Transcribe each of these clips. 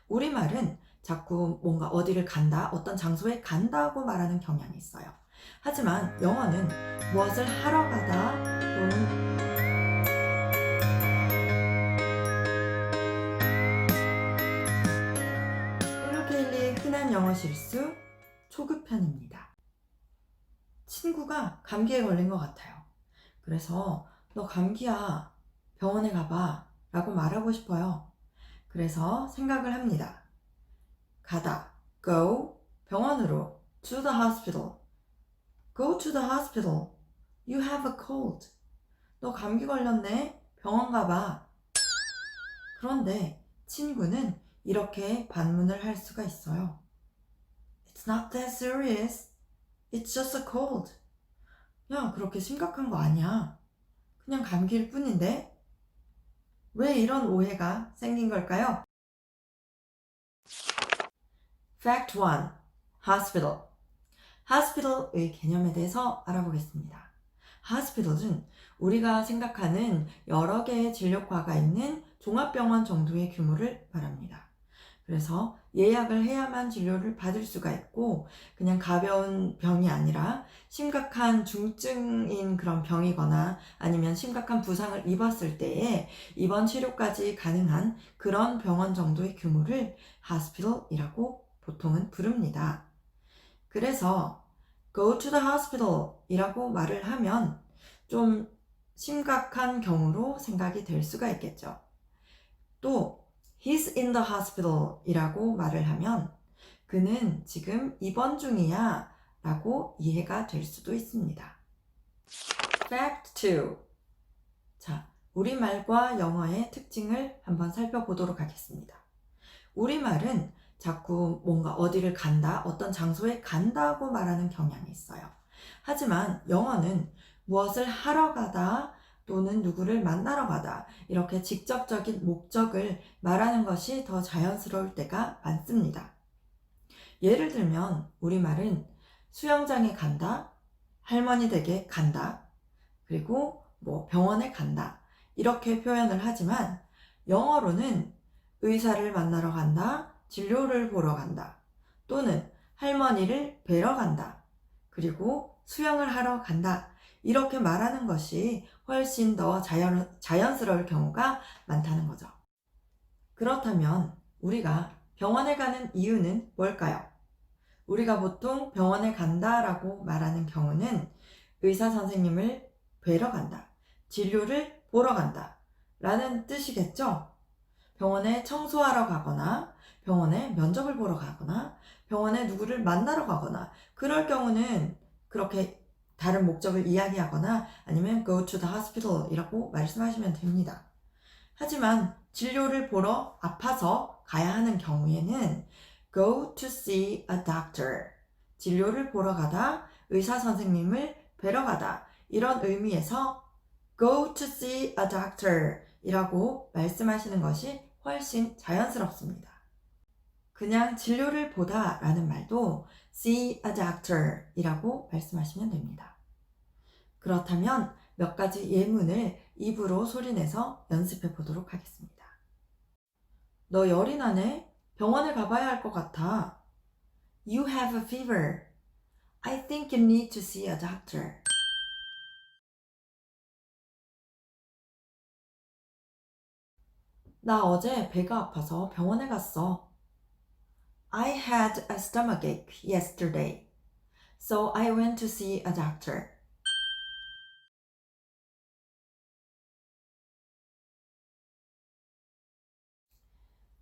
우리말은 자꾸 뭔가 어디를 간다, 어떤 장소에 간다고 말하는 경향이 있어요. 하지만 영어는 무엇을 하러 가다 또는 일루케일리의 흔한 영어 실수 초급편입니다. 친구가 감기에 걸린 것 같아요. 그래서 너 감기야, 병원에 가봐 라고 말하고 싶어요. 그래서 생각을 합니다. 가다, go, 병원으로, to the hospital. Go to the hospital. You have a cold. 너 감기 걸렸네. 병원 가봐. 그런데 친구는 이렇게 반문을 할 수가 있어요. It's not that serious. It's just a cold. 야, 그렇게 심각한 거 아니야. 그냥 감기일 뿐인데? 왜 이런 오해가 생긴 걸까요? Fact 1. Hospital. Hospital의 개념에 대해서 알아보겠습니다. Hospital은 우리가 생각하는 여러 개의 진료과가 있는 종합병원 정도의 규모를 말합니다. 그래서 예약을 해야만 진료를 받을 수가 있고 그냥 가벼운 병이 아니라 심각한 중증인 그런 병이거나 아니면 심각한 부상을 입었을 때에 입원 치료까지 가능한 그런 병원 정도의 규모를 hospital이라고 보통은 부릅니다. 그래서 go to the hospital 이라고 말을 하면 좀 심각한 경우로 생각이 될 수가 있겠죠. 또 he's in the hospital 이라고 말을 하면 그는 지금 입원 중이야 라고 이해가 될 수도 있습니다. Fact 2. 자, 우리말과 영어의 특징을 한번 살펴보도록 하겠습니다. 우리말은 자꾸 뭔가 어디를 간다, 어떤 장소에 간다고 말하는 경향이 있어요. 하지만 영어는 무엇을 하러 가다 또는 누구를 만나러 가다 이렇게 직접적인 목적을 말하는 것이 더 자연스러울 때가 많습니다. 예를 들면 우리말은 수영장에 간다, 할머니 댁에 간다, 그리고 병원에 간다 이렇게 표현을 하지만 영어로는 의사를 만나러 간다, 진료를 보러 간다, 또는 할머니를 뵈러 간다, 그리고 수영을 하러 간다 이렇게 말하는 것이 훨씬 더 자연스러울 경우가 많다는 거죠. 그렇다면 우리가 병원에 가는 이유는 뭘까요? 우리가 보통 병원에 간다라고 말하는 경우는 의사 선생님을 뵈러 간다, 진료를 보러 간다 라는 뜻이겠죠? 병원에 청소하러 가거나 병원에 면접을 보러 가거나 병원에 누구를 만나러 가거나 그럴 경우는 그렇게 다른 목적을 이야기하거나 아니면 go to the hospital 이라고 말씀하시면 됩니다. 하지만 진료를 보러 아파서 가야 하는 경우에는 go to see a doctor. 진료를 보러 가다, 의사 선생님을 뵈러 가다 이런 의미에서 go to see a doctor 이라고 말씀하시는 것이 훨씬 자연스럽습니다. 그냥 진료를 보다 라는 말도 see a doctor 이라고 말씀하시면 됩니다. 그렇다면 몇 가지 예문을 입으로 소리내서 연습해 보도록 하겠습니다. 너 열이 나네? 병원에 가봐야 할 것 같아. You have a fever. I think you need to see a doctor. 나 어제 배가 아파서 병원에 갔어. I had a stomachache yesterday, so I went to see a doctor.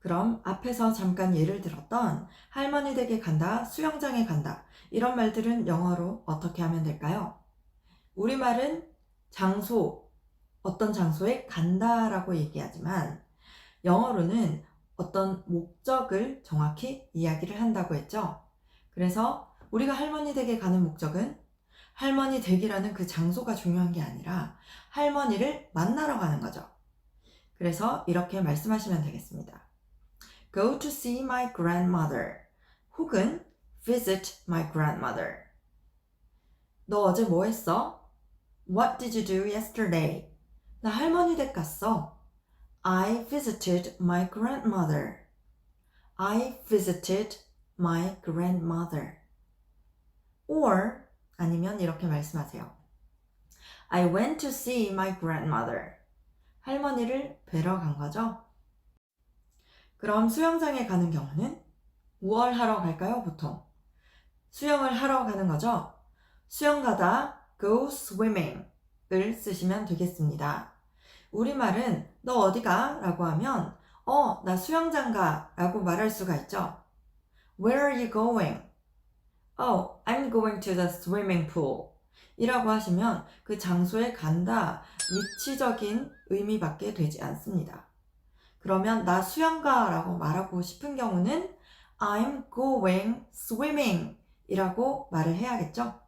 그럼 앞에서 잠깐 예를 들었던 할머니 댁에 간다, 수영장에 간다 이런 말들은 영어로 어떻게 하면 될까요? 우리말은 장소, 어떤 장소에 간다라고 얘기하지만 영어로는 어떤 목적을 정확히 이야기를 한다고 했죠. 그래서 우리가 할머니 댁에 가는 목적은 할머니 댁이라는 그 장소가 중요한 게 아니라 할머니를 만나러 가는 거죠. 그래서 이렇게 말씀하시면 되겠습니다. Go to see my grandmother 혹은 visit my grandmother. 너 어제 뭐 했어? What did you do yesterday? 나 할머니 댁 갔어. I visited my grandmother. I visited my grandmother. or 아니면 이렇게 말씀하세요. I went to see my grandmother. 할머니를 뵈러 간 거죠. 그럼 수영장에 가는 경우는 뭘 하러 갈까요, 보통? 수영을 하러 가는 거죠. 수영 가다 go swimming 을 쓰시면 되겠습니다. 우리말은 너 어디가? 라고 하면 나 수영장 가 라고 말할 수가 있죠. Where are you going? Oh, I'm going to the swimming pool 이라고 하시면 그 장소에 간다 위치적인 의미밖에 되지 않습니다. 그러면 나 수영가 라고 말하고 싶은 경우는 I'm going swimming 이라고 말을 해야겠죠?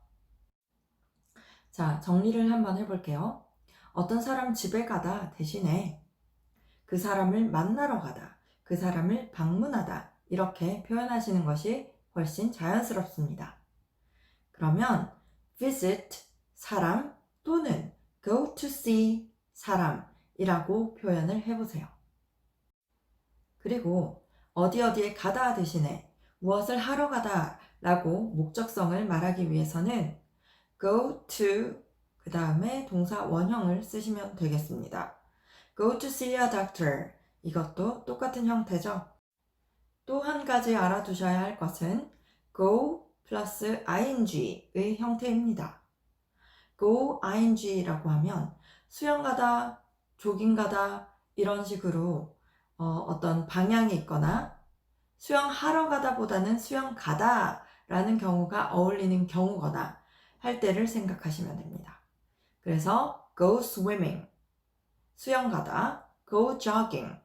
자, 정리를 한번 해볼게요. 어떤 사람 집에 가다 대신에 그 사람을 만나러 가다, 그 사람을 방문하다 이렇게 표현하시는 것이 훨씬 자연스럽습니다. 그러면 visit 사람 또는 go to see 사람이라고 표현을 해보세요. 그리고 어디에 가다 대신에 무엇을 하러 가다 라고 목적성을 말하기 위해서는 go to 그 다음에 동사 원형을 쓰시면 되겠습니다. go to see a doctor 이것도 똑같은 형태죠. 또 한 가지 알아두셔야 할 것은 go 플러스 ing의 형태입니다. go ing라고 하면 수영 가다, 조깅 가다 이런 식으로 어떤 방향이 있거나 수영하러 가다 보다는 수영 가다 라는 경우가 어울리는 경우거나 할 때를 생각하시면 됩니다. 그래서 go swimming, 수영 가다, go jogging,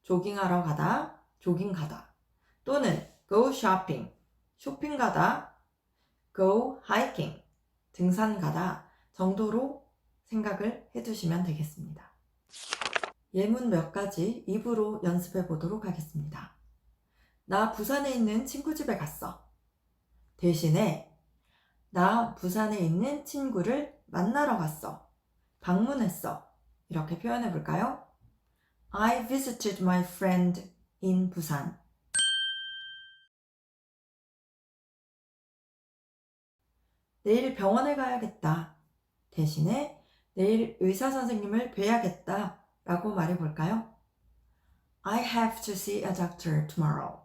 조깅하러 가다, 조깅 가다 또는 go shopping, 쇼핑 가다, go hiking, 등산 가다 정도로 생각을 해두시면 되겠습니다. 예문 몇 가지 입으로 연습해 보도록 하겠습니다. 나 부산에 있는 친구 집에 갔어. 대신에 나 부산에 있는 친구를 만나러 갔어. 방문했어. 이렇게 표현해 볼까요? I visited my friend in Busan. 내일 병원에 가야겠다. 대신에 내일 의사 선생님을 뵈야겠다 라고 말해 볼까요? I have to see a doctor tomorrow.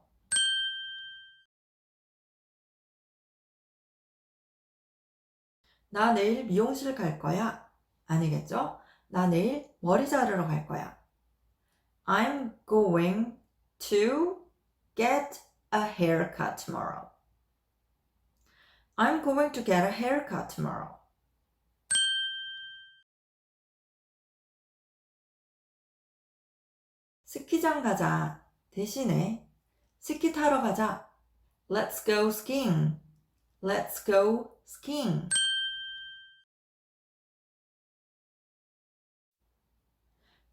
나 내일 미용실 갈 거야. 아니겠죠? 나 내일 머리 자르러 갈 거야. I'm going to get a haircut tomorrow. I'm going to get a haircut tomorrow. 스키장 가자. 대신에 스키 타러 가자. Let's go skiing. Let's go skiing.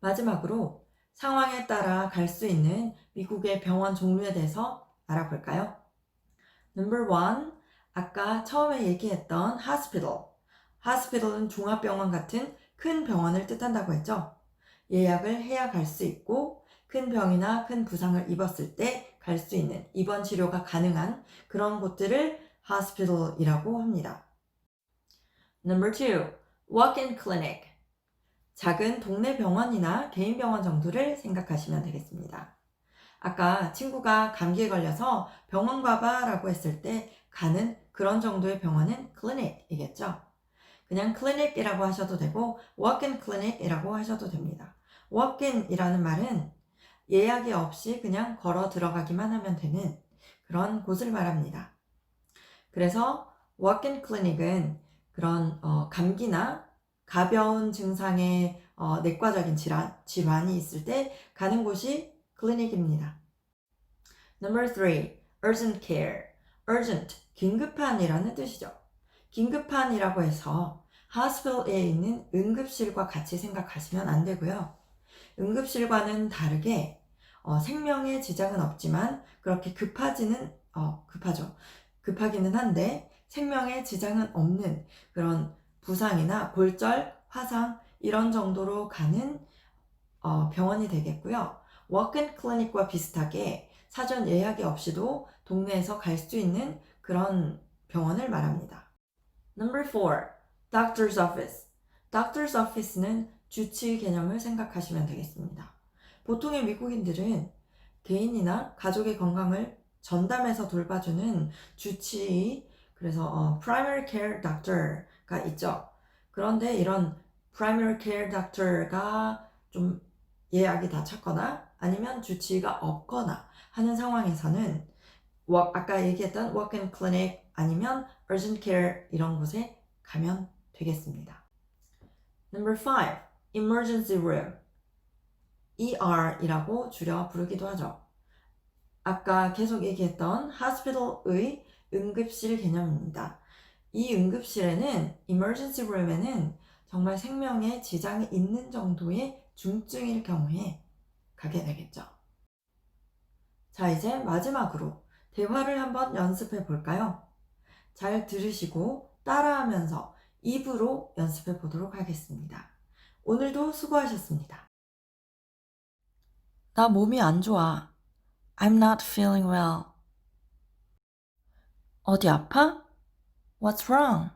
마지막으로 상황에 따라 갈 수 있는 미국의 병원 종류에 대해서 알아볼까요? Number 1, 아까 처음에 얘기했던 hospital. hospital은 종합병원 같은 큰 병원을 뜻한다고 했죠. 예약을 해야 갈 수 있고 큰 병이나 큰 부상을 입었을 때 갈 수 있는 입원 치료가 가능한 그런 곳들을 hospital이라고 합니다. Number 2, walk-in clinic. 작은 동네 병원이나 개인 병원 정도를 생각하시면 되겠습니다. 아까 친구가 감기에 걸려서 병원 가봐 라고 했을 때 가는 그런 정도의 병원은 clinic이겠죠. 그냥 clinic이라고 하셔도 되고 walk-in clinic이라고 하셔도 됩니다. walk-in이라는 말은 예약이 없이 그냥 걸어 들어가기만 하면 되는 그런 곳을 말합니다. 그래서 walk-in clinic은 그런 감기나 가벼운 증상의 내과적인 질환이 있을 때 가는 곳이 클리닉입니다. Number 3, urgent care. urgent, 긴급한이라는 뜻이죠. 긴급한이라고 해서 hospital에 있는 응급실과 같이 생각하시면 안 되고요. 응급실과는 다르게 생명에 지장은 없지만 그렇게 급하기는 한데 생명에 지장은 없는 그런 부상이나 골절, 화상 이런 정도로 가는 병원이 되겠고요. walk-in clinic과 비슷하게 사전 예약이 없이도 동네에서 갈 수 있는 그런 병원을 말합니다. Number 4. Doctor's office. Doctor's office는 주치의 개념을 생각하시면 되겠습니다. 보통의 미국인들은 개인이나 가족의 건강을 전담해서 돌봐주는 주치의, 그래서 primary care doctor가 있죠. 그런데 이런 primary care doctor가 좀 예약이 다 찼거나 아니면 주치의가 없거나 하는 상황에서는 아까 얘기했던 walk-in clinic 아니면 urgent care 이런 곳에 가면 되겠습니다. Number 5. Emergency room. ER이라고 줄여 부르기도 하죠. 아까 계속 얘기했던 hospital의 응급실 개념입니다. 이 응급실에는 emergency room에는 정말 생명에 지장이 있는 정도의 중증일 경우에 가게 되겠죠. 자, 이제 마지막으로 대화를 한번 연습해 볼까요? 잘 들으시고 따라하면서 입으로 연습해 보도록 하겠습니다. 오늘도 수고하셨습니다. 나 몸이 안 좋아. I'm not feeling well. 어디 아파? What's wrong?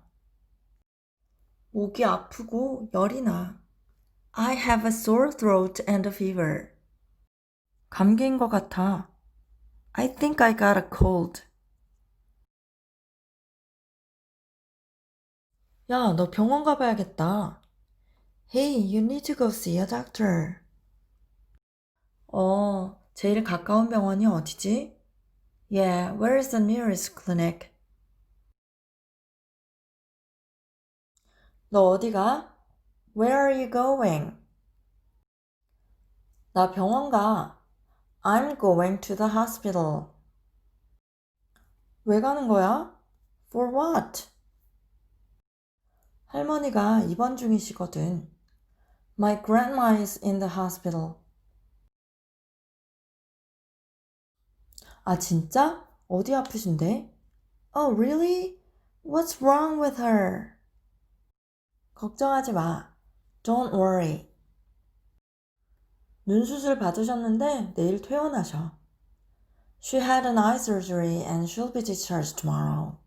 목이 아프고 열이 나. I have a sore throat and a fever. 감기인 것 같아. I think I got a cold. 야, 너 병원 가봐야겠다. Hey, you need to go see a doctor. 제일 가까운 병원이 어디지? Yeah, where is the nearest clinic? 너 어디 가? Where are you going? 나 병원 가. I'm going to the hospital. 왜 가는 거야? For what? 할머니가 입원 중이시거든. My grandma is in the hospital. 아, 진짜? 어디 아프신데? Oh, really? What's wrong with her? 걱정하지 마. Don't worry. 눈 수술 받으셨는데 내일 퇴원하셔. She had an eye surgery and she'll be discharged tomorrow.